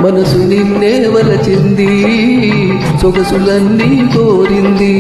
మనసు నిన్నే వలచింది, సొగసులన్నీ కోరింది.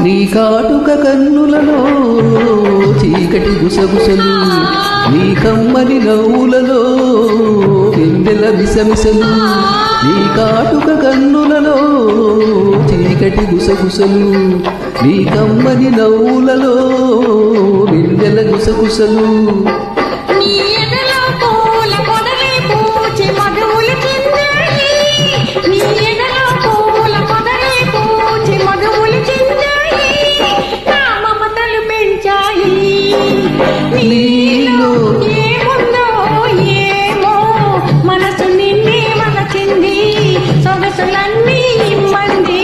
నీ కాటుక కన్నులలో చీకటి గుసగుసలు, నీ కమ్మని నవ్వులలో వెన్నెల మిసమిసలు. నీ కాటుక కన్నులలో చీకటి గుసగుసలు, నీ కమ్మని నవ్వులలో వెన్నెల గుసగుసలు. నీలో ఏముందో ఏమో మనసు నిన్నే వలచింది, సొగసులన్నీ ఇమ్మంది.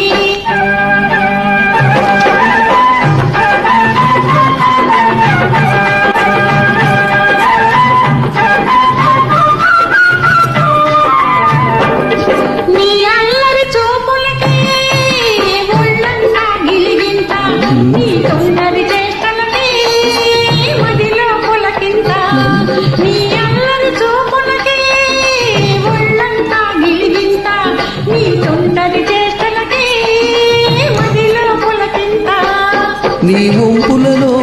నీ అల్లరి చూపులకే ఒళ్ళంతా గిలిగింత, నీ తొందరి చేష్టలకే మదిలో పులకింత. నీ అల్లరి చూపులకే ఒళ్ళంతా గిలిగింత, నీ తొందరి చేష్టలకే మదిలో పులకింత. నీ వంపులలో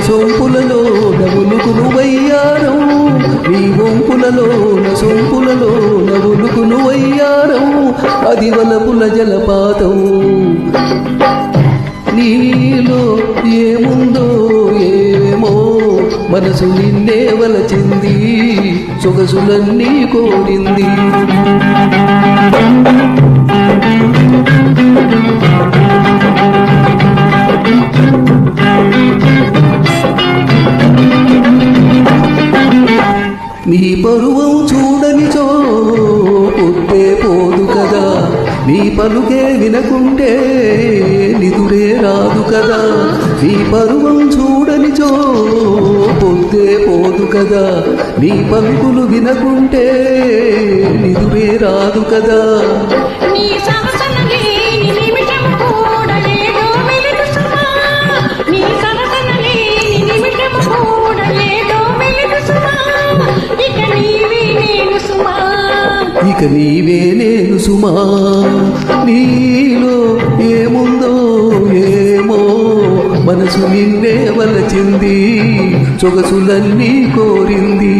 సొంపులలో నవ్వులుకును వయ్యారం, నీ వంపులలో సొంపులలో నవ్వులుకును వయ్యారం. అది వలపుల జలపాతం. నీలో ఏముందో ఏమో మనసు నిన్నే వలచింది, సొగసులన్నీ కోరింది. నీ పరువం చూడనిచో పొద్దే పోదు కదా, నీ పలుకే వినకుంటే నిదురే రాదు కదా. నీ పరువం చూడనిచో పొద్దే పోదు కదా, నీ పలుకులు వినకుంటే నిదురే రాదు కదా. నీ సరసన లేని నిమిషము కూడా ఏదో మెలుగు సుమా, నీ సరసన లేని నిమిషము కూడా ఏదో మెలుగు సుమా. ఇక నీవే నేను సుమా, ఇక నీవే నేను సుమా. నీలో ఏముందో ఏమో మనసు నిన్నే వలచింది, సొగసులన్నీ కోరింది.